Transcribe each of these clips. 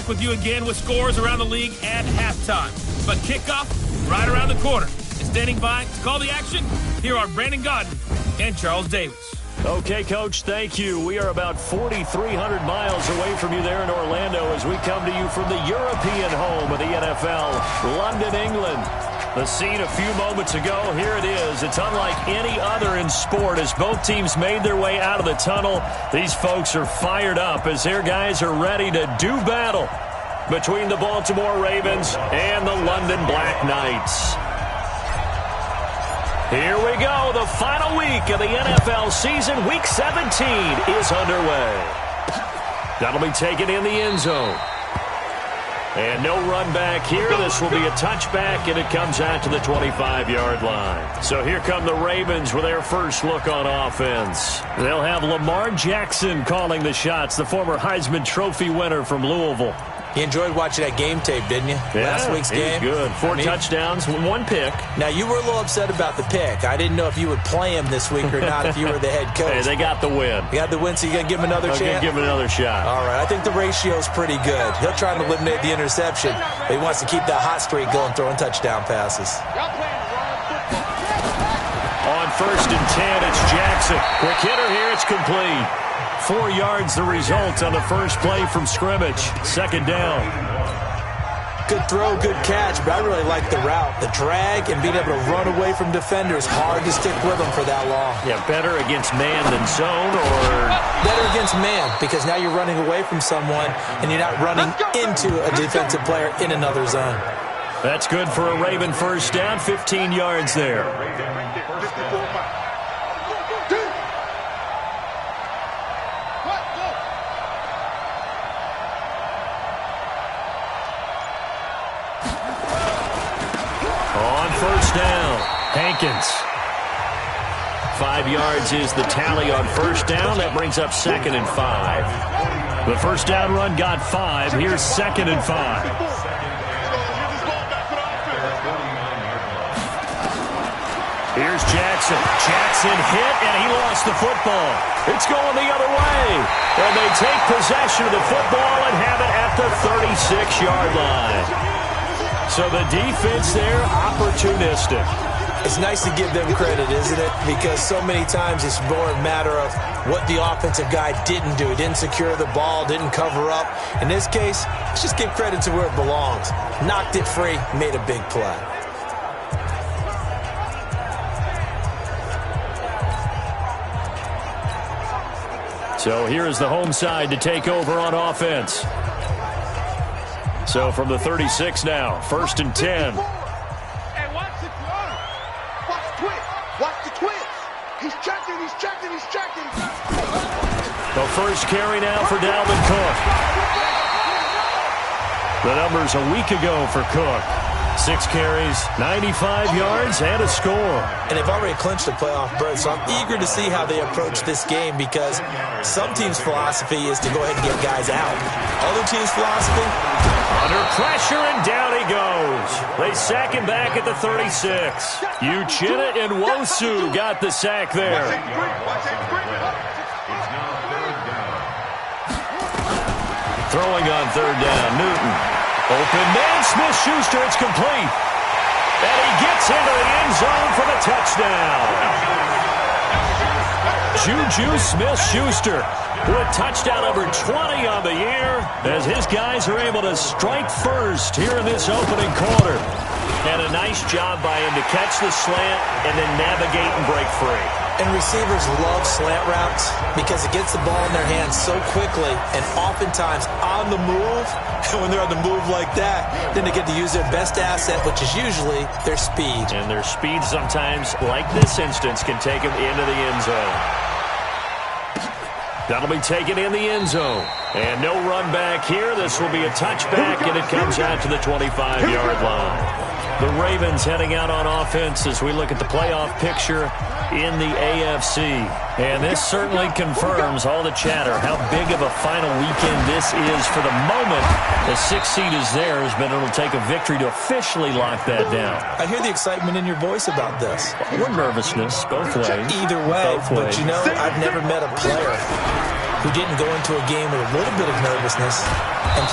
with you again with scores around the league at halftime. But kickoff right around the corner. And standing by to call the action, here are Brandon Godden and Charles Davis. Okay, Coach, thank you. We are about 4,300 miles away from you there in Orlando as we come to you from the European home of the NFL, London, England. The scene a few moments ago, here it is. It's unlike any other in sport as both teams made their way out of the tunnel. These folks are fired up as their guys are ready to do battle between the Baltimore Ravens and the London Black Knights. Here we go. The final week of the NFL season. Week 17 is underway. That'll be taken in the end zone. And no run back here. This will be a touchback, and it comes out to the 25-yard line. So here come the Ravens with their first look on offense. They'll have Lamar Jackson calling the shots, the former Heisman Trophy winner from Louisville. You enjoyed watching that game tape, didn't you? Yeah, Last week's game. Good. Four touchdowns, one pick. Now, you were a little upset about the pick. I didn't know if you would play him this week or not if you were the head coach. Hey, they got the win. You got the win, so you're going to give him another chance? I'm going to give him another shot. All right. I think the ratio's pretty good. He'll try to eliminate the interception, but he wants to keep that hot streak going, throwing touchdown passes. On 1st and 10, it's Jackson. Quick hitter here. It's complete. 4 yards the result on the first play from scrimmage. Second down. Good throw, good catch, but I really like the route. The drag and being able to run away from defenders, hard to stick with them for that long. Yeah, better against man than zone, or? Better against man, because now you're running away from someone and you're not running into a defensive player in another zone. That's good for a Raven first down, 15 yards there. First down, Hankins. 5 yards is the tally on first down. That brings up 2nd and 5. The first down run got 5. Here's 2nd and 5. Here's Jackson. Jackson hit, and he lost the football. It's going the other way. And they take possession of the football and have it at the 36-yard line. So the defense there, opportunistic. It's nice to give them credit, isn't it? Because so many times it's more a matter of what the offensive guy didn't do. He didn't secure the ball, didn't cover up. In this case, let's just give credit to where it belongs. Knocked it free, made a big play. So here is the home side to take over on offense. So from the 36 now, 1st and 10. Hey, watch the twitch. Watch the twitch. He's checking. The first carry now for Dalvin Cook. The numbers a week ago for Cook. 6 carries, 95 yards, and a score. And they've already clinched the playoff berth, so I'm eager to see how they approach this game because some teams' philosophy is to go ahead and get guys out. Other teams' philosophy? Under pressure, and down he goes. They sack him back at the 36. Uchenna and Nwosu got the sack there. Throwing on 3rd down, Newton. Open man, Smith-Schuster, it's complete. And he gets into the end zone for the touchdown. Juju Smith-Schuster with touchdown number 20 on the year as his guys are able to strike first here in this opening quarter. And a nice job by him to catch the slant and then navigate and break free. And receivers love slant routes because it gets the ball in their hands so quickly and oftentimes on the move. And when they're on the move like that, then they get to use their best asset, which is usually their speed. And their speed sometimes, like this instance, can take them into the end zone. That'll be taken in the end zone. And no run back here. This will be a touchback, and it comes out to the 25-yard line. The Ravens heading out on offense as we look at the playoff picture in the AFC. And this certainly confirms all the chatter, how big of a final weekend this is for the moment. The 6th seed is theirs, but it'll take a victory to officially lock that down. I hear the excitement in your voice about this. Or nervousness, both ways. Either way, both but ways. you know, I've never met a player who didn't go into a game with a little bit of nervousness and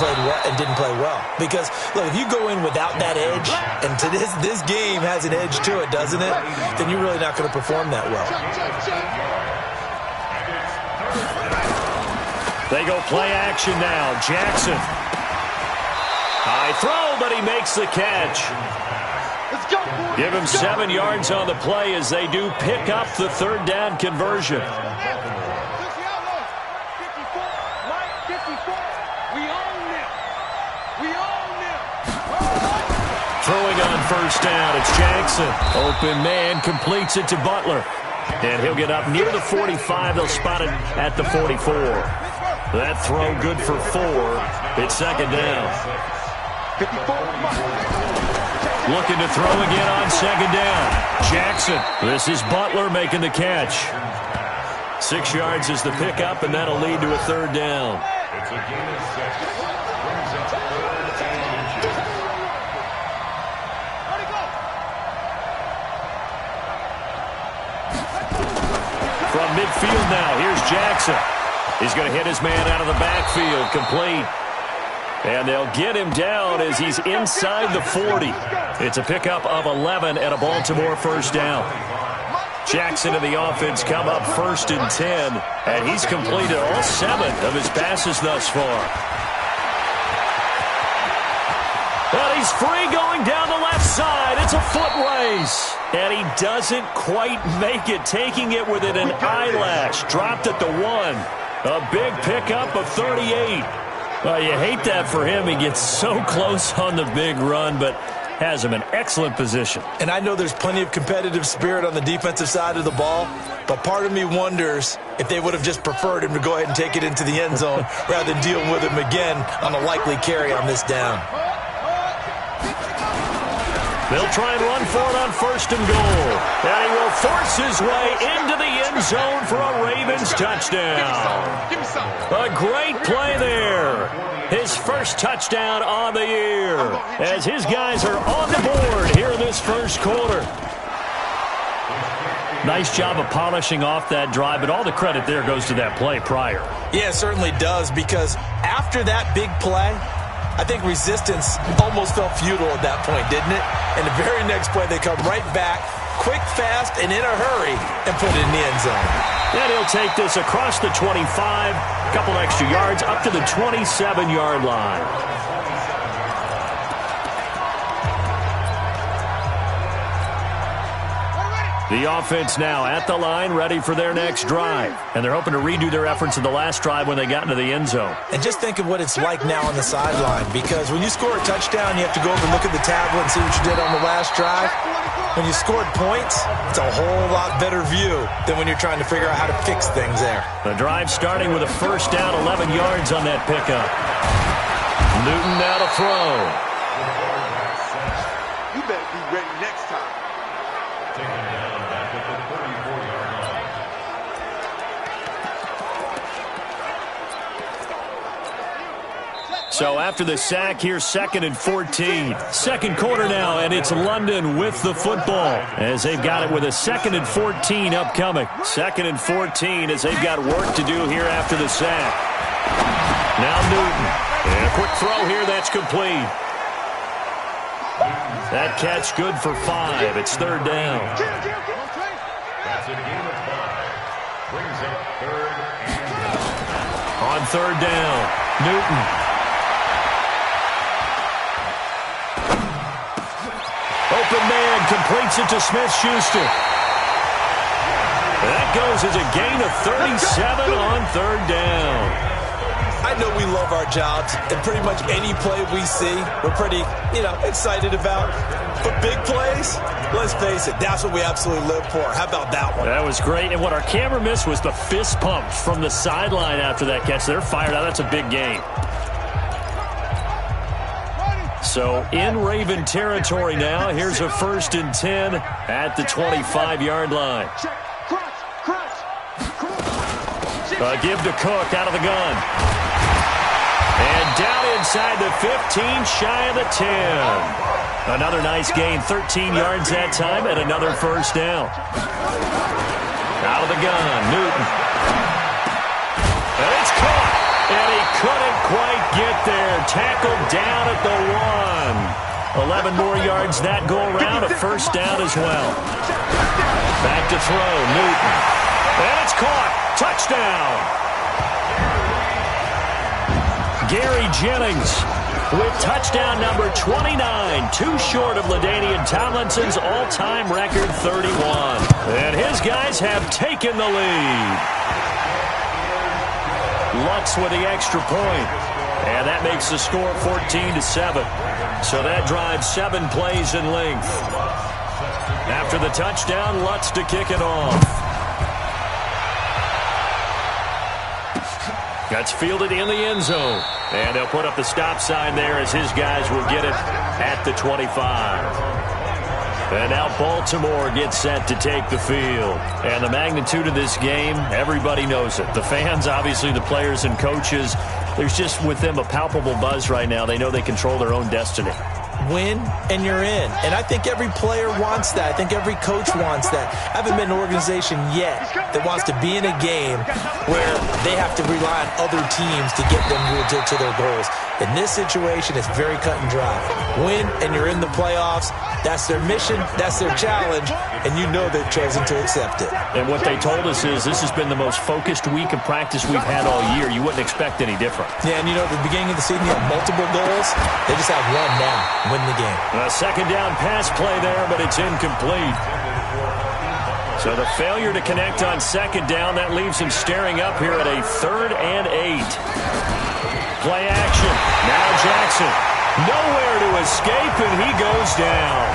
didn't play well. Because, look, if you go in without that edge, and to this game has an edge to it, doesn't it? Then you're really not going to perform that well. They go play action now. Jackson. High throw, but he makes the catch. Give him 7 yards on the play as they do pick up the third down conversion. Throwing on first down, it's Jackson. Open man, completes it to Butler. And he'll get up near the 45. They'll spot it at the 44. That throw good for 4. It's second down. Looking to throw again on second down. Jackson. This is Butler making the catch. 6 yards is the pickup, and that'll lead to a third down. From midfield now, here's Jackson. He's going to hit his man out of the backfield, complete. And they'll get him down as he's inside the 40. It's a pickup of 11 and a Baltimore first down. Jackson and the offense come up 1st and 10, and he's completed all 7 of his passes thus far. But he's free going down the left side. It's a foot race. And he doesn't quite make it, taking it within an eyelash. Dropped at the 1. A big pickup of 38. Well, you hate that for him. He gets so close on the big run, but has him in excellent position. And I know there's plenty of competitive spirit on the defensive side of the ball, but part of me wonders if they would have just preferred him to go ahead and take it into the end zone rather than deal with him again on a likely carry on this down. They'll try and run for it on 1st and goal. And he will force his way into the end zone for a Ravens touchdown. A great play there. His first touchdown on the year as his guys are on the board here in this first quarter. Nice job of polishing off that drive, but all the credit there goes to that play prior. Yeah, it certainly does, because after that big play, I think resistance almost felt futile at that point, didn't it? And the very next play, they come right back, quick, fast, and in a hurry, and put it in the end zone. And he'll take this across the 25, a couple extra yards, up to the 27-yard line. The offense now at the line, ready for their next drive. And they're hoping to redo their efforts in the last drive when they got into the end zone. And just think of what it's like now on the sideline, because when you score a touchdown, you have to go over and look at the tablet and see what you did on the last drive. When you scored points, it's a whole lot better view than when you're trying to figure out how to fix things there. The drive starting with a first down, 11 yards on that pickup. Newton now to throw. You better be ready next time. So after the sack, here's 2nd and 14. Second quarter now, and it's London with the football as they've got it with a 2nd and 14 upcoming. 2nd and 14 as they've got work to do here after the sack. Now Newton. And a quick throw here, that's complete. That catch good for 5. It's 3rd down. On 3rd down, Newton. Open man completes it to Smith-Schuster. That goes as a gain of 37 on 3rd down. I know we love our jobs, and pretty much any play we see, we're pretty, excited about. But big plays, let's face it, that's what we absolutely live for. How about that one? That was great, and what our camera missed was the fist pump from the sideline after that catch. They're fired out. That's a big gain. So in Raven territory now, here's a 1st and 10 at the 25-yard line. Give to Cook out of the gun. And down inside the 15, shy of the 10. Another nice gain, 13 yards that time, and another first down. Out of the gun, Newton. And it's caught. And he couldn't quite get there. Tackled down at the 1. 11 more yards that go around. A first down as well. Back to throw. Newton. And it's caught. Touchdown. Gary Jennings with touchdown number 29. Too short of LaDainian Tomlinson's all-time record 31. And his guys have taken the lead. Lutz with the extra point. And that makes the score 14-7. So that drives 7 plays in length. After the touchdown, Lutz to kick it off. That's fielded in the end zone. And they'll put up the stop sign there as his guys will get it at the 25. And now Baltimore gets set to take the field. And the magnitude of this game, everybody knows it. The fans, obviously the players and coaches, there's just with them a palpable buzz right now. They know they control their own destiny. Win and you're in. And I think every player wants that. I think every coach wants that. I haven't been an organization yet that wants to be in a game where they have to rely on other teams to get them to their goals. In this situation, it's very cut and dry. Win and you're in the playoffs. That's their mission. That's their challenge. And you know they've chosen to accept it. And what they told us is this has been the most focused week of practice we've had all year. You wouldn't expect any different. Yeah, and you know, at the beginning of the season, you have multiple goals. They just have one now. Win the game. A second down pass play there, but it's incomplete. So the failure to connect on second down, that leaves him staring up here at a 3rd and 8. Play action. Now Jackson. Nowhere to escape, and he goes down.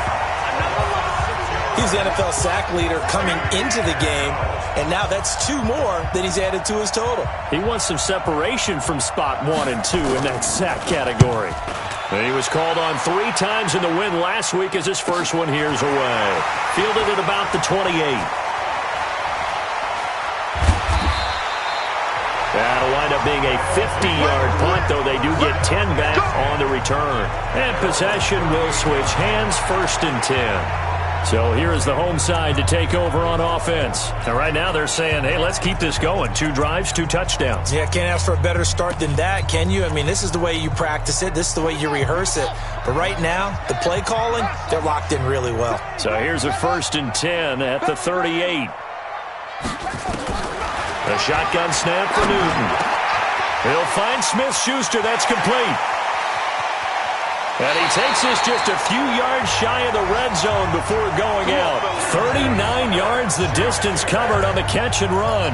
He's the NFL sack leader coming into the game, and now that's 2 more that he's added to his total. He wants some separation from spot 1 and 2 in that sack category. And he was called on 3 times in the win last week as his first one here's away. Fielded at about the 28. That'll wind up being a 50-yard punt, though they do get 10 back on the return. And possession will switch hands, 1st and 10. So here is the home side to take over on offense. And right now they're saying, hey, let's keep this going. 2 drives, 2 touchdowns. Yeah, can't ask for a better start than that, can you? I mean, this is the way you practice it. This is the way you rehearse it. But right now, the play calling, they're locked in really well. So here's a 1st and 10 at the 38. A shotgun snap for Newton. He'll find Smith-Schuster. That's complete. And he takes this just a few yards shy of the red zone before going out. 39 yards the distance covered on the catch and run.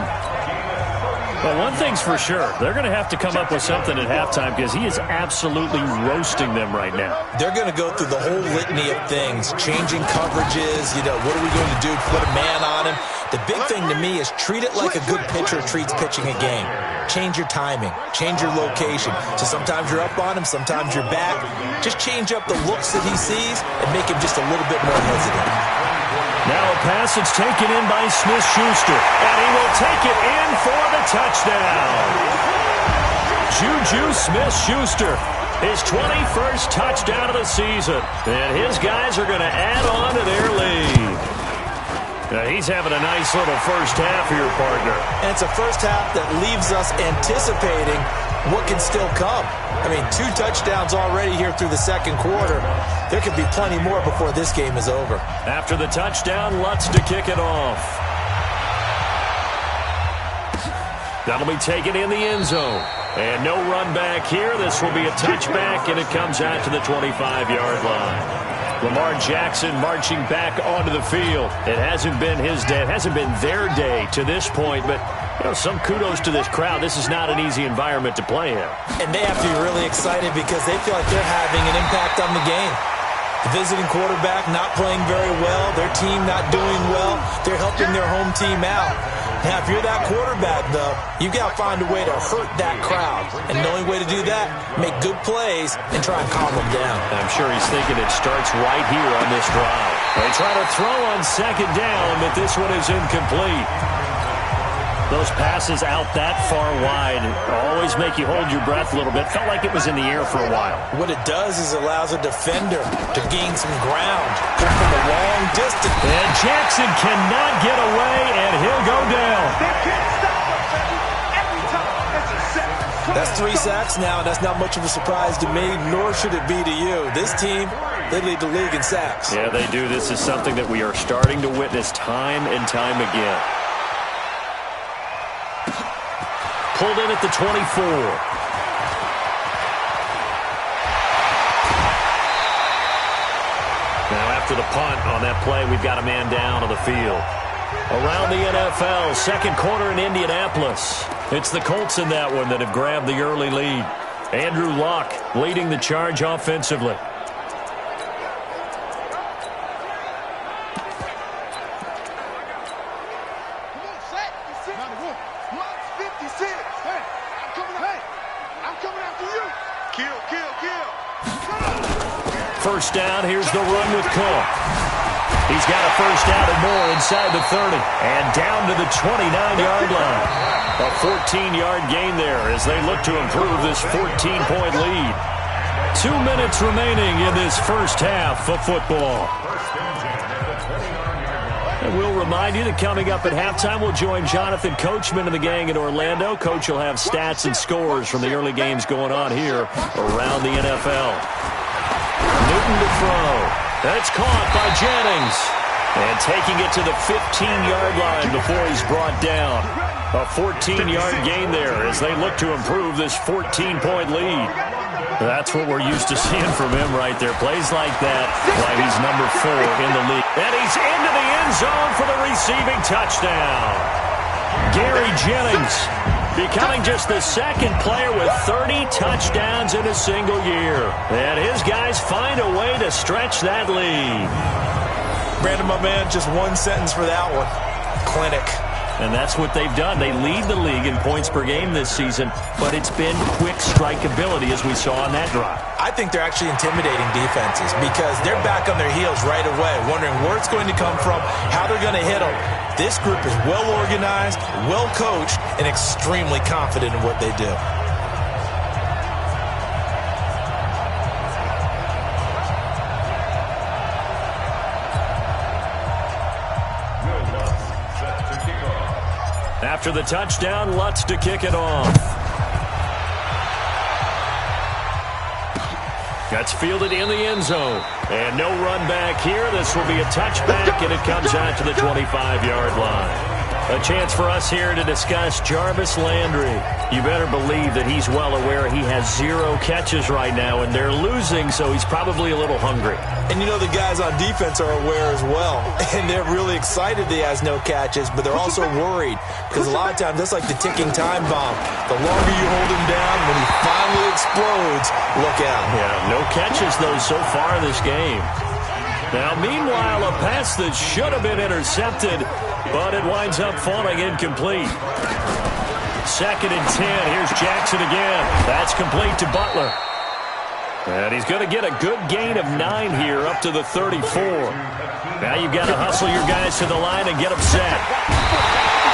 But one thing's for sure, they're going to have to come up with something at halftime because he is absolutely roasting them right now. They're going to go through the whole litany of things, changing coverages, you know, what are we going to do, put a man on him. The big thing to me is treat it like a good pitcher treats pitching a game. Change your timing, change your location. So sometimes you're up on him, sometimes you're back. Just change up the looks that he sees and make him just a little bit more hesitant. Now a pass that's taken in by Smith-Schuster, and he will take it in for the touchdown. Juju Smith-Schuster, his 21st touchdown of the season, and his guys are going to add on to their lead. Now he's having a nice little first half here, partner. And it's a first half that leaves us anticipating what can still come. I mean, 2 touchdowns already here through the second quarter. There could be plenty more before this game is over. After the touchdown, Lutz to kick it off. That'll be taken in the end zone. And no run back here. This will be a touchback, and it comes out to the 25-yard line. Lamar Jackson marching back onto the field. It hasn't been his day. It hasn't been their day to this point, but you know, some kudos to this crowd. This is not an easy environment to play in. And they have to be really excited because they feel like they're having an impact on the game. The visiting quarterback not playing very well, their team not doing well. They're helping their home team out. Now, if you're that quarterback, though, you got to find a way to hurt that crowd. And the only way to do that, make good plays and try and calm them down. I'm sure he's thinking it starts right here on this drive. They try to throw on second down, but this one is incomplete. Those passes out that far wide always make you hold your breath a little bit. Felt like it was in the air for a while. What it does is allows a defender to gain some ground from a long distance. And Jackson cannot get away, and he'll go down. They can't stop us, baby. Every time. Let's That's 3 sacks now, and that's not much of a surprise to me, nor should it be to you. This team, they lead the league in sacks. Yeah, they do. This is something that we are starting to witness time and time again. Pulled in at the 24. Now after the punt on that play, we've got a man down on the field. Around the NFL, second quarter in Indianapolis. It's the Colts in that one that have grabbed the early lead. Andrew Luck leading the charge offensively. First down, here's the run with Cook. He's got a first down and more inside the 30. And down to the 29-yard line. A 14-yard gain there as they look to improve this 14-point lead. 2 minutes remaining in this first half of football. And we'll remind you that coming up at halftime, we'll join Jonathan Coachman and the gang in Orlando. Coach will have stats and scores from the early games going on here around the NFL. Newton to throw. That's caught by Jennings. And taking it to the 15-yard line before he's brought down. A 14-yard gain there as they look to improve this 14-point lead. That's what we're used to seeing from him right there. Plays like that, why he's number 4 in the league. And he's into the end zone for the receiving touchdown. Gary Jennings becoming just the second player with 30 touchdowns in a single year. And his guys find a way to stretch that lead. Brandon, my man, just one sentence for that one. Clinic. And that's what they've done. They lead the league in points per game this season, but it's been quick strike ability as we saw on that drive. I think they're actually intimidating defenses because they're back on their heels right away, wondering where it's going to come from, how they're going to hit them. This group is well organized, well coached, and extremely confident in what they do. After the touchdown, Lutz to kick it off. That's fielded in the end zone. And no run back here. This will be a touchback, and it comes out to the 25-yard line. A chance for us here to discuss Jarvis Landry. You better believe that he's well aware he has 0 catches right now, and they're losing, so he's probably a little hungry. And you know the guys on defense are aware as well. And they're really excited that he has no catches, but they're also worried. Because a lot of times, that's like the ticking time bomb. The longer you hold him down, when he finally explodes, look out. Yeah, no catches, though, so far in this game. Now, meanwhile, a pass that should have been intercepted, but it winds up falling incomplete. 2nd and 10. Here's Jackson again. That's complete to Butler. And he's going to get a good gain of 9 here up to the 34. Now you've got to hustle your guys to the line and get them set.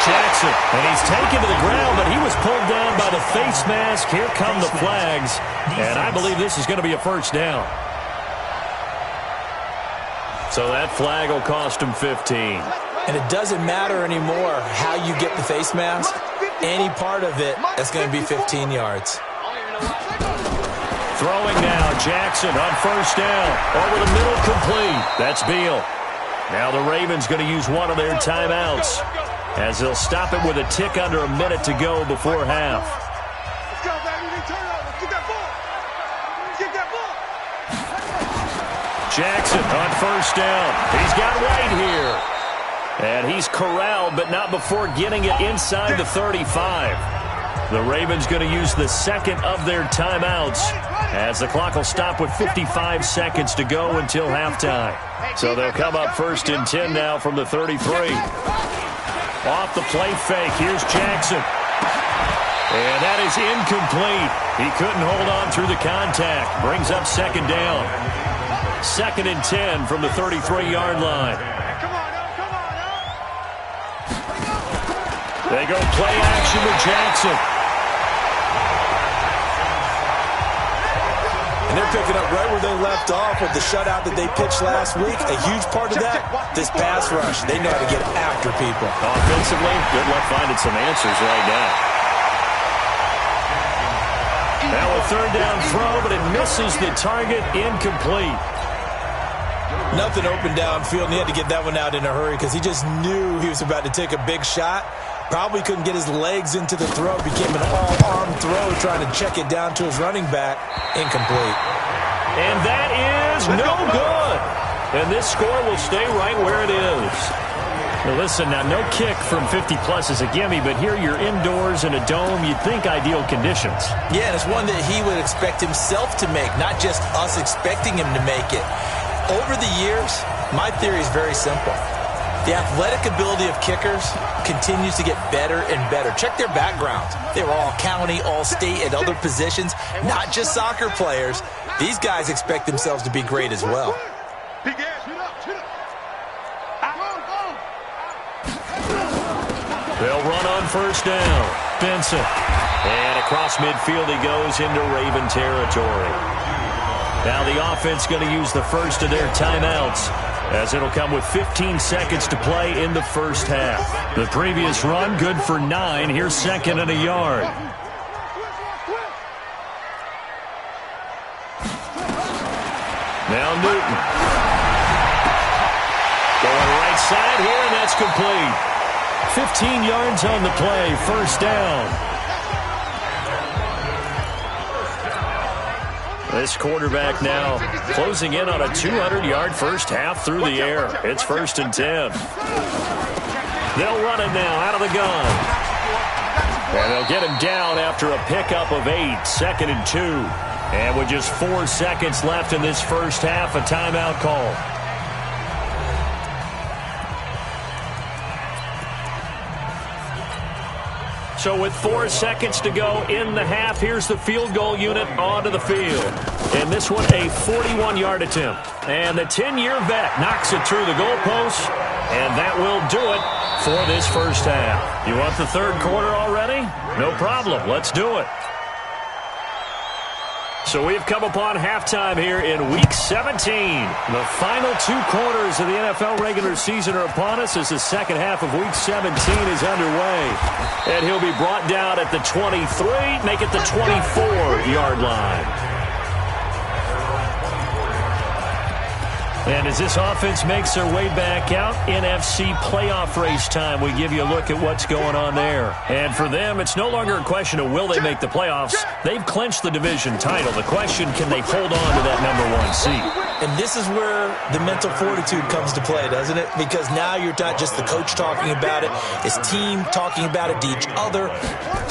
Jackson, and he's taken to the ground, but he was pulled down by the face mask. Here come the flags, and I believe this is going to be a first down. So that flag will cost him 15. And it doesn't matter anymore how you get the face mask. Any part of it, that's going to be 15 yards. Throwing now, Jackson on first down. Over the middle, complete. That's Beal. Now the Ravens going to use one of their timeouts as they'll stop it with a tick under a minute to go before half. Jackson on first down. He's got White here. And he's corralled, but not before getting it inside the 35. The Ravens going to use the second of their timeouts as the clock will stop with 55 seconds to go until halftime. So they'll come up 1st and 10 now from the 33. Off the play fake, here's Jackson. And that is incomplete. He couldn't hold on through the contact. Brings up 2nd down. 2nd and 10 from the 33-yard line. They go play action with Jackson. And they're picking up right where they left off with the shutout that they pitched last week. A huge part of that, this pass rush. They know how to get after people. Offensively, good luck finding some answers right now. third down throw, but it misses the target, incomplete. Nothing open downfield, and he had to get that one out in a hurry because he just knew he was about to take a big shot. Probably couldn't get his legs into the throw. Became an all-arm throw trying to check it down to his running back. Incomplete. And that is no good. And this score will stay right where it is. Now listen, now no kick from 50-plus is a gimme, but here you're indoors in a dome. You'd think ideal conditions. Yeah, and it's one that he would expect himself to make, not just us expecting him to make it. Over the years, my theory is very simple. The athletic ability of kickers continues to get better and better. Check their backgrounds. They were all county, all state, and other positions, not just soccer players. These guys expect themselves to be great as well. They'll run on first down. Benson. And across midfield he goes into Raven territory. Now the offense going to use the first of their timeouts, as it'll come with 15 seconds to play in the first half. The previous run good for 9. Here's second and a yard. Now Newton. Going right side here, and that's complete. 15 yards on the play, first down. This quarterback now closing in on a 200-yard first half through the air. It's 1st and 10. They'll run it now out of the gun. And they'll get him down after a pickup of 8, 2nd and 2. And with just 4 seconds left in this first half, a timeout call. So with 4 seconds to go in the half, here's the field goal unit onto the field. And this one a 41-yard attempt. And the 10-year vet knocks it through the goalpost. And that will do it for this first half. You want the third quarter already? No problem. Let's do it. So we've come upon halftime here in Week 17. The final 2 quarters of the NFL regular season are upon us as the second half of Week 17 is underway. And he'll be brought down at the 23, make it the 24-yard line. And as this offense makes their way back out, NFC playoff race time, we give you a look at what's going on there. And for them, it's no longer a question of will they make the playoffs. They've clinched the division title. The question, can they hold on to that #1 seed? And this is where the mental fortitude comes to play, doesn't it? Because now you're not just the coach talking about it. It's team talking about it to each other,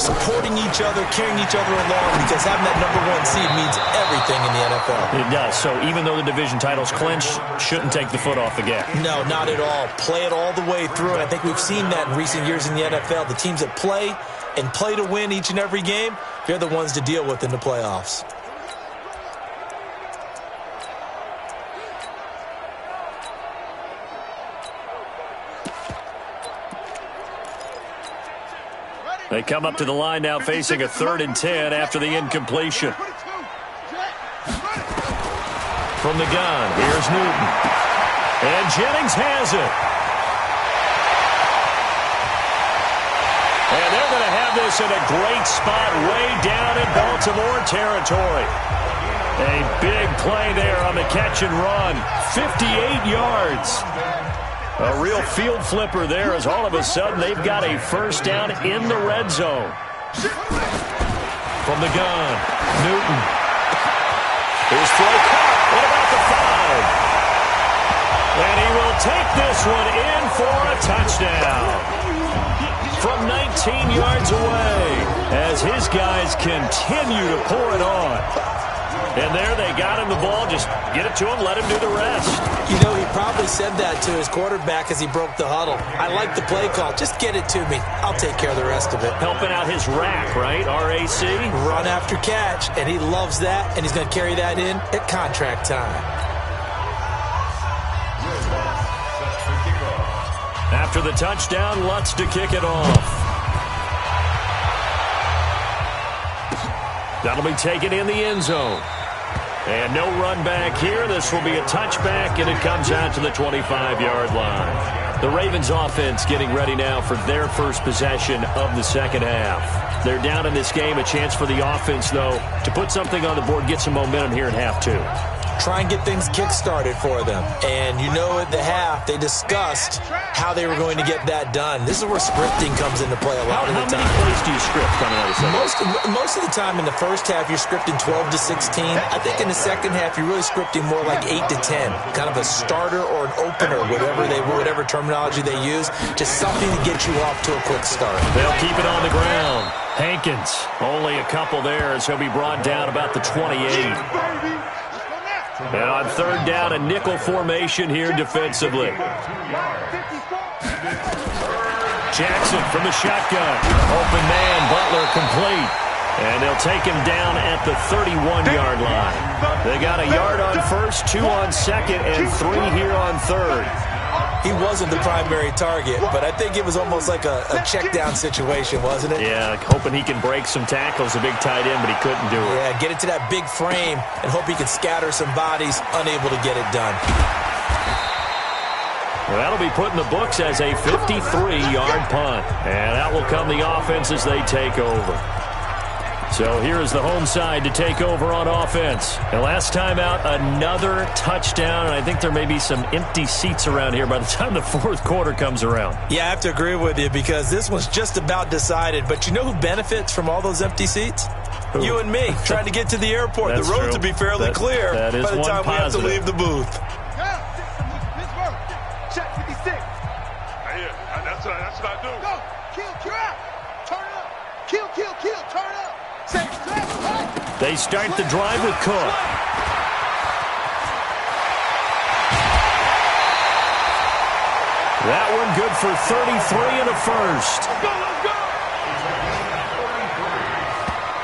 supporting each other, carrying each other along, because having that #1 seed means everything in the NFL. It does. So even though the division title's clinched, shouldn't take the foot off the gas. No, not at all. Play it all the way through, and I think we've seen that in recent years in the NFL. The teams that play and play to win each and every game, they're the ones to deal with in the playoffs. They come up to the line now facing a 3rd and 10 after the incompletion. From the gun, here's Newton. And Jennings has it. And they're going to have this in a great spot way down in Baltimore territory. A big play there on the catch and run. 58 yards. A real field flipper there as all of a sudden they've got a first down in the red zone. From the gun, Newton. Here's throw caught. What about the 5? And he will take this one in for a touchdown. From 19 yards away as his guys continue to pour it on. And there they got him the ball. Just get it to him, let him do the rest. You know, he probably said that to his quarterback as he broke the huddle. I like the play call. Just get it to me. I'll take care of the rest of it. Helping out his rack, right? R-A-C? Run after catch. And he loves that, and he's going to carry that in at contract time. After the touchdown, Lutz to kick it off. That'll be taken in the end zone. And no run back here. This will be a touchback, and it comes out to the 25-yard line. The Ravens offense getting ready now for their first possession of the second half. They're down in this game. A chance for the offense, though, to put something on the board, get some momentum here in half two. Try and get things kick-started for them. And you know at the half, they discussed how they were going to get that done. This is where scripting comes into play a lot of the time. How many plays do you script coming out of second? Most of the time in the first half, you're scripting 12 to 16. I think in the second half, you're really scripting more like 8 to 10. Kind of a starter or an opener, whatever terminology they use. Just something to get you off to a quick start. They'll keep it on the ground. Hankins, only a couple there as he'll be brought down about the 28. And on third down, a nickel formation here defensively. Jackson from the shotgun. Open man, Butler complete. And they'll take him down at the 31-yard line. They got a yard on first, 2 on second, and 3 here on third. He wasn't the primary target, but I think it was almost like a check-down situation, wasn't it? Yeah, hoping he can break some tackles, a big tight end, but he couldn't do it. Yeah, get it to that big frame and hope he can scatter some bodies, unable to get it done. Well, that'll be put in the books as a 53-yard punt. And out will come the offense as they take over. So here is the home side to take over on offense. And last time out, another touchdown. And I think there may be some empty seats around here by the time the fourth quarter comes around. Yeah, I have to agree with you because this one's just about decided. But you know who benefits from all those empty seats? Who? You and me, trying to get to the airport. The roads will be fairly clear by the time we have to leave the booth. Check 56. That's what I do. Go. Kill out. Turn up. Kill. Turn up. They start the drive with Cook. That one good for 33 and a first. Let's go.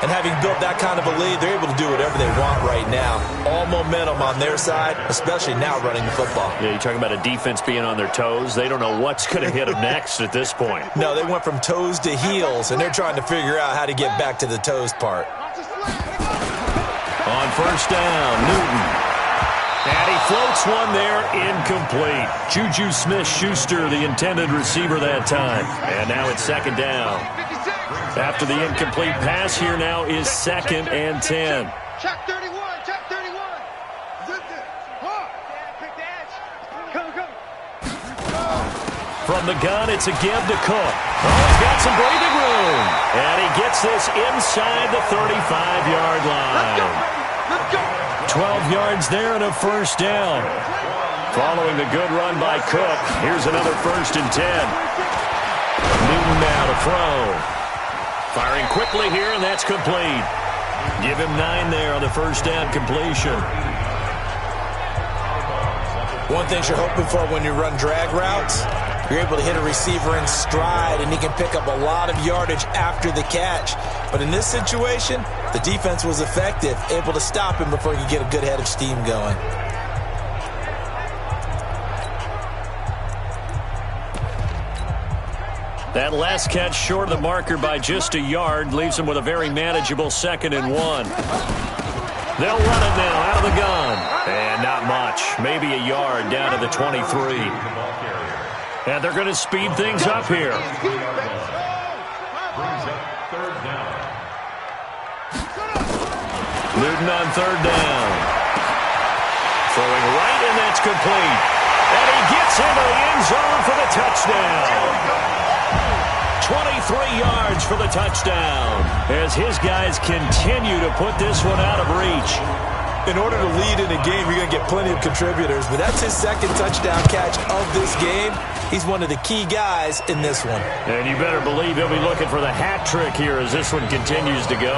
And having built that kind of a lead, they're able to do whatever they want right now. All momentum on their side, especially now running the football. Yeah, you're talking about a defense being on their toes. They don't know what's going to hit them next at this point. No, they went from toes to heels, and they're trying to figure out how to get back to the toes part. On first down, Newton. And he floats one there, incomplete. Juju Smith-Schuster, the intended receiver that time. And now it's second down. After the incomplete pass, here now is 2nd and 10. Check 31. From the gun, it's a give to Cook. Oh, he's got some breathing room. And he gets this inside the 35-yard line. Let's go. 12 yards there and a first down. Following the good run by Cook, here's another 1st and 10. Newton now to throw. Firing quickly here, and that's complete. Give him 9 there on the first down completion. One thing you're hoping for when you run drag routes, you're able to hit a receiver in stride, and he can pick up a lot of yardage after the catch. But in this situation, the defense was effective, able to stop him before he could get a good head of steam going. That last catch short of the marker by just a yard leaves him with a very manageable 2nd and 1. They'll run it now out of the gun. And not much. Maybe a yard down to the 23. And they're going to speed things up here. Newton on third down. Throwing right, and that's complete. And he gets into the end zone for the touchdown. 23 yards for the touchdown as his guys continue to put this one out of reach. In order to lead in a game, you're going to get plenty of contributors, but that's his 2nd touchdown catch of this game. He's one of the key guys in this one. And you better believe he'll be looking for the hat trick here as this one continues to go.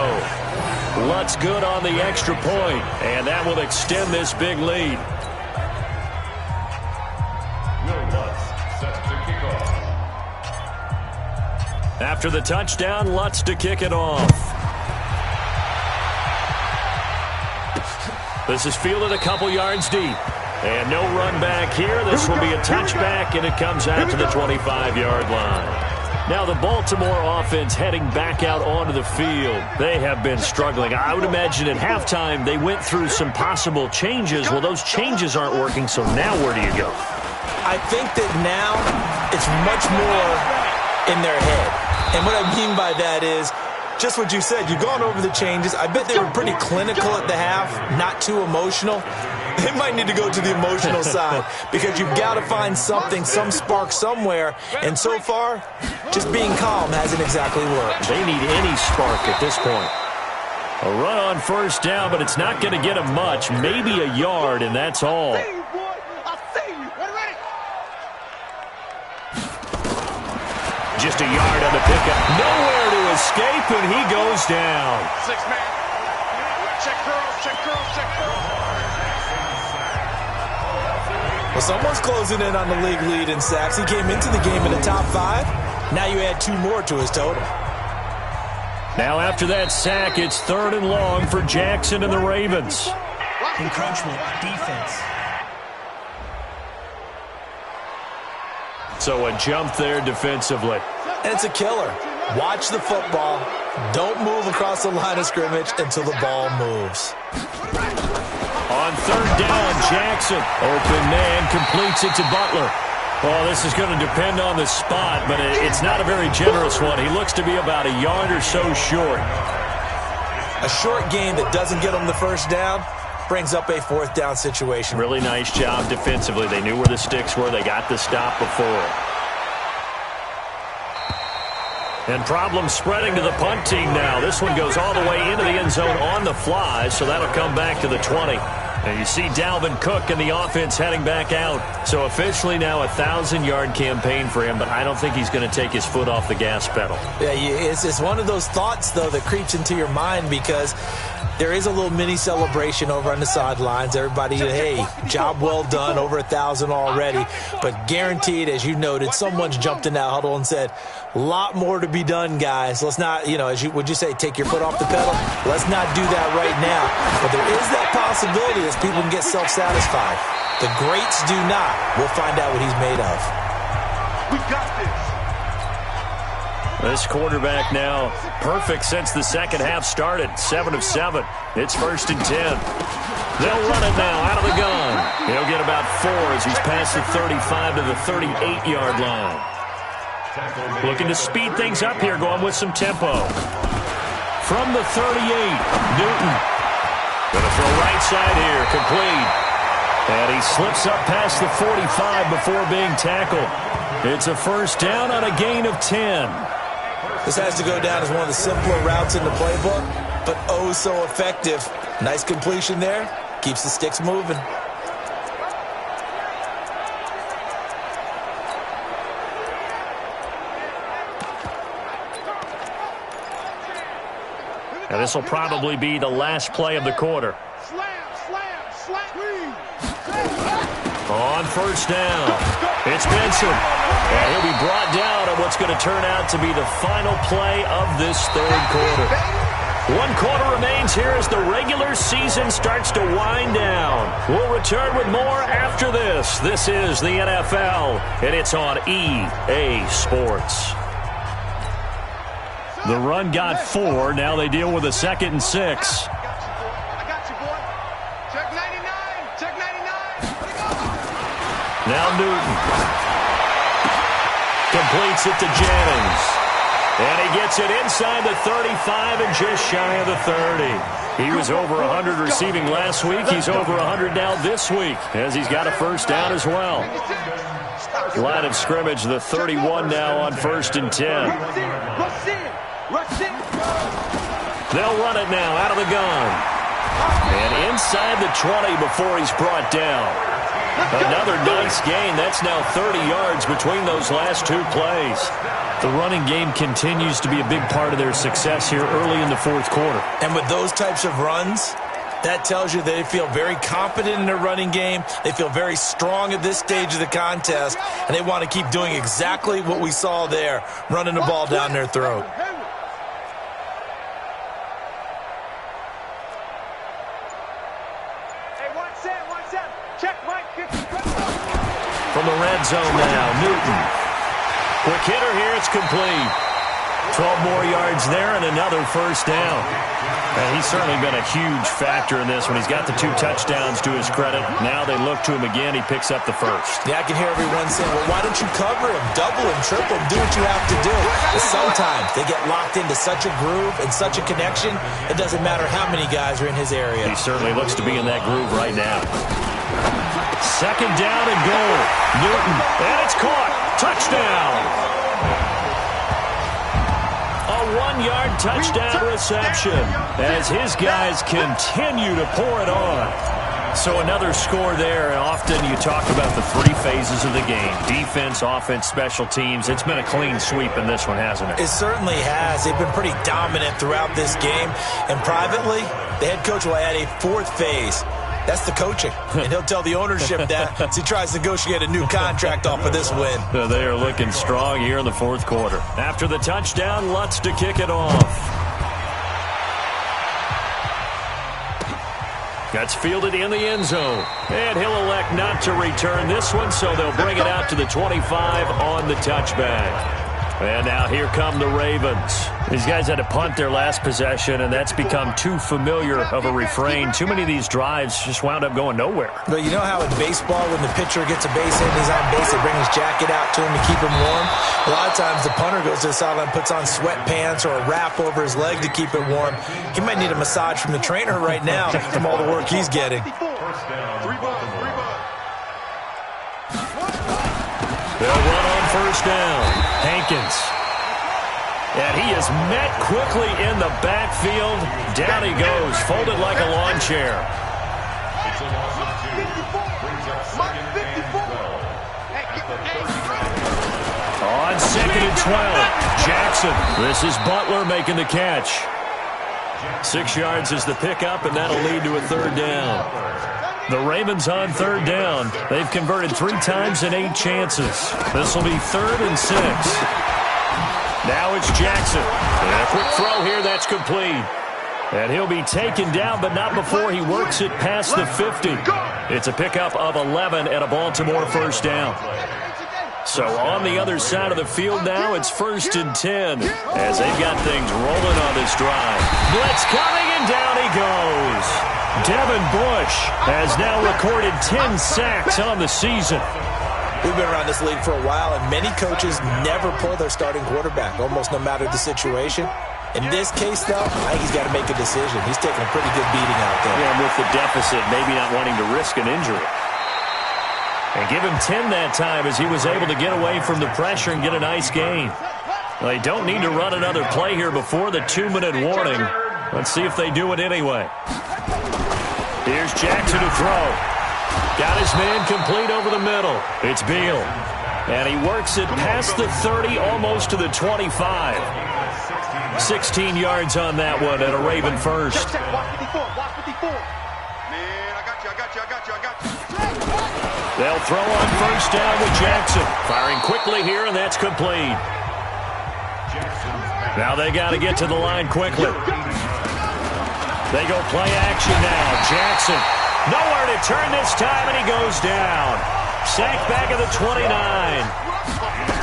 Lutz good on the extra point, and that will extend this big lead. After the touchdown, Lutz to kick it off. This is fielded a couple yards deep. And no run back here. This will be a touchback, and it comes out to the 25-yard line. Now the Baltimore offense heading back out onto the field. They have been struggling. I would imagine at halftime they went through some possible changes. Well, those changes aren't working, so now where do you go? I think that now it's much more in their head. And what I mean by that is just what you said. You've gone over the changes. I bet they were pretty clinical at the half, not too emotional. They might need to go to the emotional side because you've got to find something, some spark somewhere. And so far, just being calm hasn't exactly worked. They need any spark at this point. A run on first down, but it's not going to get them much. Maybe a yard, and that's all. Just a yard on the pickup. Nowhere to escape, and he goes down. 6-man. Check girls, check girls, check girls. Well, someone's closing in on the league lead in sacks. He came into the game in the top 5. Now you add 2 more to his total. Now after that sack, it's 3rd and long for Jackson and the Ravens. Encroachment, defense. So a jump there defensively. And it's a killer. Watch the football. Don't move across the line of scrimmage until the ball moves. On 3rd down, Jackson. Open man completes it to Butler. Well, this is going to depend on the spot, but it's not a very generous one. He looks to be about a yard or so short. A short gain that doesn't get him the first down brings up a 4th down situation. Really nice job defensively. They knew where the sticks were. They got the stop before. And problems spreading to the punt team now. This one goes all the way into the end zone on the fly, so that'll come back to the 20. And you see Dalvin Cook and the offense heading back out. So officially now a 1,000-yard campaign for him, but I don't think he's going to take his foot off the gas pedal. Yeah, it's one of those thoughts, though, that creeps into your mind because there is a little mini celebration over on the sidelines. Everybody, hey, job well done, over 1,000 already. But guaranteed, as you noted, someone's jumped in that huddle and said, a lot more to be done, guys. Let's not, would you say, take your foot off the pedal? Let's not do that right now. But there is that possibility that people can get self-satisfied. The greats do not. We'll find out what he's made of. We got this. This quarterback now perfect since the second half started. 7 of 7. It's 1st and 10. They'll run it now out of the gun. He'll get about 4 as he's past the 35 to the 38-yard line. Looking to speed things up here, going with some tempo. From the 38, Newton. Going to throw right side here, complete. And he slips up past the 45 before being tackled. It's a 1st down on a gain of 10. This has to go down as one of the simpler routes in the playbook, but oh so effective. Nice completion there. Keeps the sticks moving. And this will probably be the last play of the quarter. On 1st down, it's Benson. And he'll be brought down on what's going to turn out to be the final play of this 3rd quarter. 1 quarter remains here as the regular season starts to wind down. We'll return with more after this. This is the NFL, and it's on EA Sports. The run got 4. Now they deal with a 2nd and 6. I got you, boy. Check 99. Check 99. Now Newton. Completes it to Jennings. And he gets it inside the 35 and just shy of the 30. He was over 100 receiving last week. He's over 100 now this week as he's got a 1st down as well. Line of scrimmage, the 31 now on 1st and 10. They'll run it now out of the gun. And inside the 20 before he's brought down. Another nice gain. That's now 30 yards between those last 2 plays. The running game continues to be a big part of their success here early in the 4th quarter. And with those types of runs, that tells you that they feel very confident in their running game. They feel very strong at this stage of the contest, and they want to keep doing exactly what we saw there, running the ball down their throat. From the red zone now, Newton. Quick hitter here, it's complete. 12 more yards there and another first down. And he's certainly been a huge factor in this when he's got the 2 touchdowns to his credit. Now they look to him again. He picks up the first. Yeah, I can hear everyone saying, well, why don't you cover him? Double him, triple him, do what you have to do. But sometimes they get locked into such a groove and such a connection, it doesn't matter how many guys are in his area. He certainly looks to be in that groove right now. Second down and goal. Newton, and it's caught. Touchdown. A 1-yard touchdown reception as his guys continue to pour it on. So another score there. And often you talk about the 3 phases of the game: defense, offense, special teams. It's been a clean sweep in this one, hasn't it? It certainly has. They've been pretty dominant throughout this game. And privately, the head coach will add a 4th phase. That's the coaching. And he'll tell the ownership that as he tries to negotiate a new contract off of this win. They are looking strong here in the 4th quarter. After the touchdown, Lutz to kick it off. That's fielded in the end zone. And he'll elect not to return this one, so they'll bring it out to the 25 on the touchback. And now here come the Ravens. These guys had to punt their last possession, and that's become too familiar of a refrain. Too many of these drives just wound up going nowhere. But you know how in baseball, when the pitcher gets a base hit and he's on base, they bring his jacket out to him to keep him warm? A lot of times the punter goes to the sideline, puts on sweatpants or a wrap over his leg to keep it warm. He might need a massage from the trainer right now from all the work he's getting. They'll run on first down. Hankins. And he is met quickly in the backfield. Down he goes, folded like a lawn chair. On 2nd and 12, Jackson. This is Butler making the catch. 6 yards is the pickup, and that'll lead to a 3rd down. The Ravens on 3rd down. They've converted 3 times in 8 chances. This will be 3rd and 6. Now it's Jackson. And a quick throw here, that's complete. And he'll be taken down, but not before he works it past the 50. It's a pickup of 11 and a Baltimore first down. So on the other side of the field now, it's 1st and 10 as they've got things rolling on this drive. Blitz coming, and down he goes. Devin Bush has now recorded 10 sacks on the season. We've been around this league for a while, and many coaches never pull their starting quarterback, almost no matter the situation. In this case, though, I think he's got to make a decision. He's taking a pretty good beating out there. Yeah, with the deficit, maybe not wanting to risk an injury. And give him 10 that time as he was able to get away from the pressure and get a nice gain. Well, they don't need to run another play here before the 2-minute warning. Let's see if they do it anyway. Here's Jackson to throw. Got his man complete over the middle. It's Beal. And he works it past the 30, almost to the 25. 16 yards on that one and a Raven first. They'll throw on first down with Jackson. Firing quickly here, and that's complete. Now they got to get to the line quickly. They go play action now. Jackson, nowhere to turn this time, and he goes down. Sack back at the 29.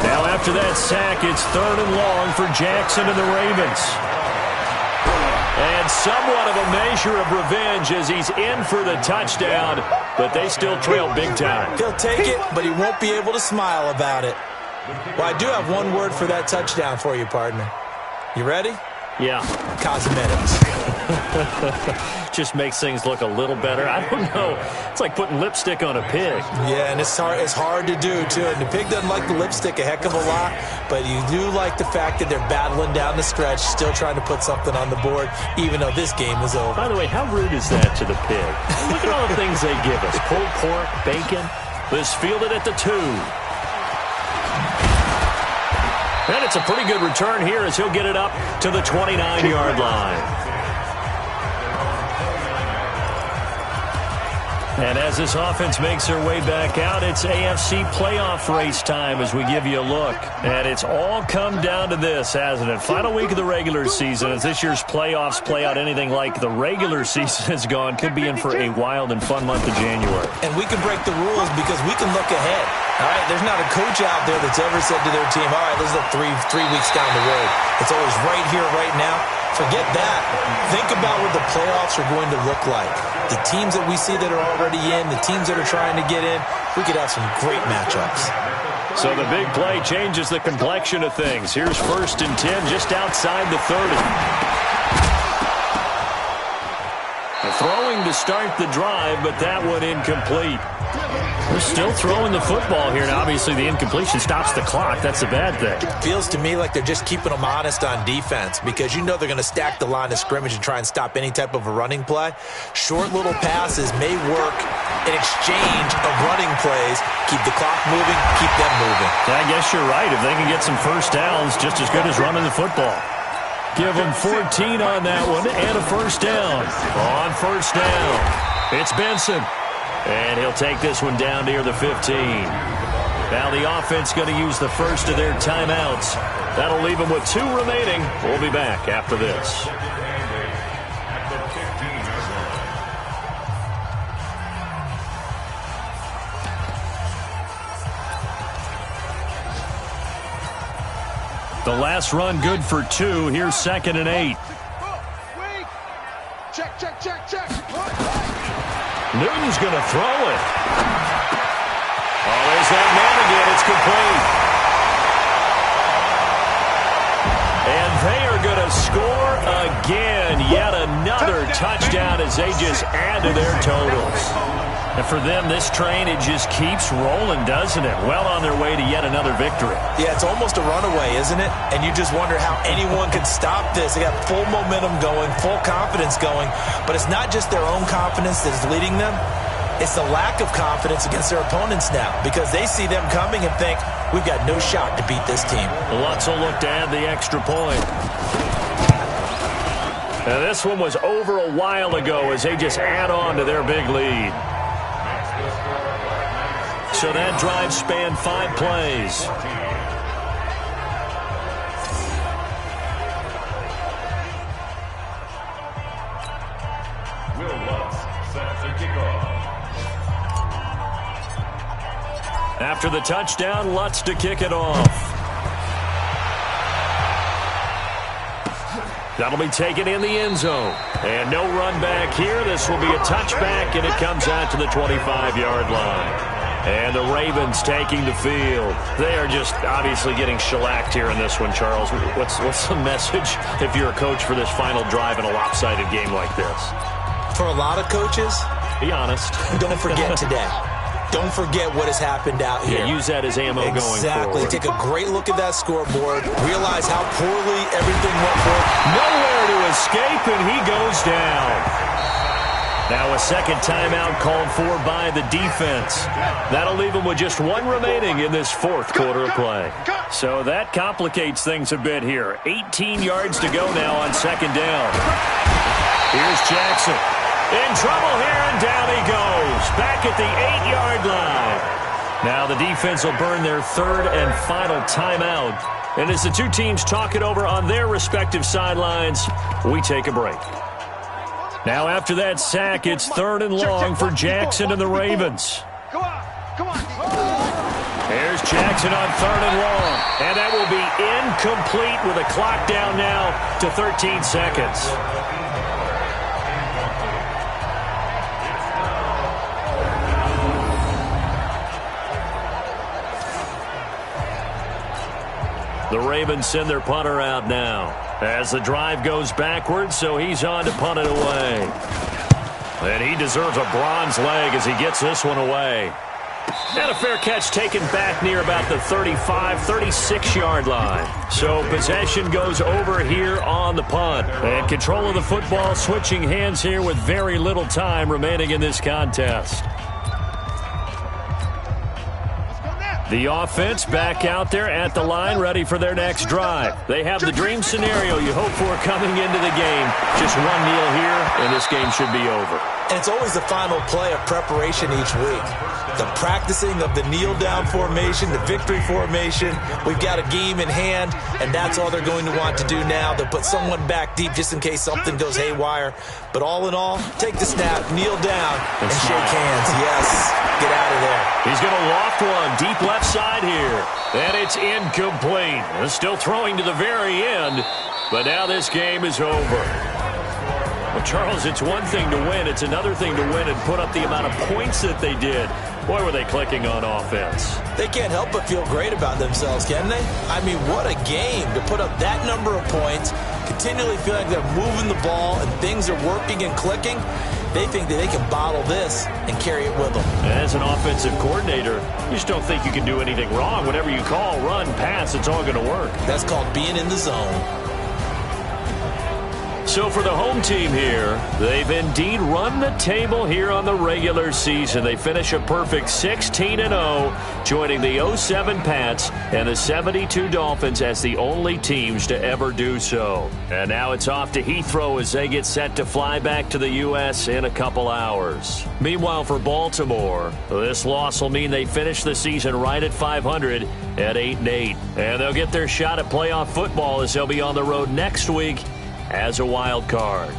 Now after that sack, it's 3rd and long for Jackson and the Ravens. And somewhat of a measure of revenge as he's in for the touchdown, but they still trail big time. He'll take it, but he won't be able to smile about it. Well, I do have one word for that touchdown for you, partner. You ready? Yeah. Cosmetics. Just makes things look a little better. I don't know. It's like putting lipstick on a pig. Yeah, and it's hard to do, too. And the pig doesn't like the lipstick a heck of a lot, but you do like the fact that they're battling down the stretch, still trying to put something on the board, even though this game is over. By the way, how rude is that to the pig? Look at all the things they give us. Pulled pork, bacon. This fielded at the 2. And it's a pretty good return here as he'll get it up to the 29-yard line. And as this offense makes their way back out, it's AFC playoff race time as we give you a look. And it's all come down to this, hasn't it? Final week of the regular season. As this year's playoffs play out anything like the regular season has gone, could be in for a wild and fun month of January. And we can break the rules because we can look ahead. All right, there's not a coach out there that's ever said to their team, all right, let's look three weeks down the road. It's always right here, right now. Forget that. Think about what the playoffs are going to look like. The teams that we see that are already in, the teams that are trying to get in, we could have some great matchups. So the big play changes the complexion of things. Here's 1st and 10 just outside the 30. Throwing to start the drive, but that one incomplete. They're still throwing the football here, and obviously the incompletion stops the clock. That's a bad thing. Feels to me like they're just keeping them honest on defense because you know they're going to stack the line of scrimmage and try and stop any type of a running play. Short little passes may work in exchange of running plays. Keep the clock moving, keep them moving. I guess you're right. If they can get some first downs, just as good as running the football. Give them 14 on that one and a first down. On first down, it's Benson. And he'll take this one down near the 15. Now the offense going to use the first of their timeouts. That'll leave them with 2 remaining. We'll be back after this. The last run good for 2. Here's 2nd and 8. Check. Newton's going to throw it. Oh, there's that man again. It's complete. And they are going to score again. Yet another touchdown as they just add to their totals. And for them, this train, it just keeps rolling, doesn't it? Well on their way to yet another victory. Yeah, it's almost a runaway, isn't it? And you just wonder how anyone could stop this. They got full momentum going, full confidence going. But it's not just their own confidence that's leading them. It's the lack of confidence against their opponents now because they see them coming and think, we've got no shot to beat this team. Lutz will look to add the extra point. Now, this one was over a while ago as they just add on to their big lead. So that drive spanned 5 plays. After the touchdown, Lutz to kick it off. That'll be taken in the end zone. And no run back here. This will be a touchback, and it comes out to the 25-yard line. And the Ravens taking the field. They are just obviously getting shellacked here in this one, Charles. What's the message if you're a coach for this final drive in a lopsided game like this? For a lot of coaches, be honest. Don't forget today. Don't forget what has happened out here. Yeah, use that as ammo going forward. Exactly. Take a great look at that scoreboard. Realize how poorly everything went for him. Nowhere to escape, and he goes down. Now a second timeout called for by the defense. That'll leave them with just 1 remaining in this 4th quarter of play. So that complicates things a bit here. 18 yards to go now on 2nd down. Here's Jackson. In trouble here, and down he goes. Back at the 8-yard line. Now the defense will burn their 3rd and final timeout. And as the 2 teams talk it over on their respective sidelines, we take a break. Now after that sack, it's 3rd and long for Jackson and the Ravens. Come on. Here's Jackson on 3rd and long. And that will be incomplete with a clock down now to 13 seconds. The Ravens send their punter out now as the drive goes backwards, so he's on to punt it away. And he deserves a bronze leg as he gets this one away. And a fair catch taken back near about the 35, 36-yard line. So possession goes over here on the punt. And control of the football switching hands here with very little time remaining in this contest. Let's go now. The offense back out there at the line, ready for their next drive. They have the dream scenario you hope for coming into the game. Just one kneel here, and this game should be over. And it's always the final play of preparation each week. The practicing of the kneel-down formation, the victory formation. We've got a game in hand, and that's all they're going to want to do now. They'll put someone back deep just in case something goes haywire. But all in all, take the snap, kneel down, and shake hands. Yes, get out of there. He's going to loft one deep left side here. And it's incomplete. Still throwing to the very end, but now this game is over. Well, Charles, it's one thing to win. It's another thing to win and put up the amount of points that they did. Boy, were they clicking on offense. They can't help but feel great about themselves, can they? I mean, what a game to put up that number of points, continually feel like they're moving the ball and things are working and clicking. They think that they can bottle this and carry it with them. As an offensive coordinator, you just don't think you can do anything wrong. Whatever you call, run, pass, it's all going to work. That's called being in the zone. So for the home team here, they've indeed run the table here on the regular season. They finish a perfect 16-0, joining the 07 Pats and the 72 Dolphins as the only teams to ever do so. And now it's off to Heathrow as they get set to fly back to the U.S. in a couple hours. Meanwhile, for Baltimore, this loss will mean they finish the season right at 500 at 8-8. And they'll get their shot at playoff football as they'll be on the road next week as a wild card.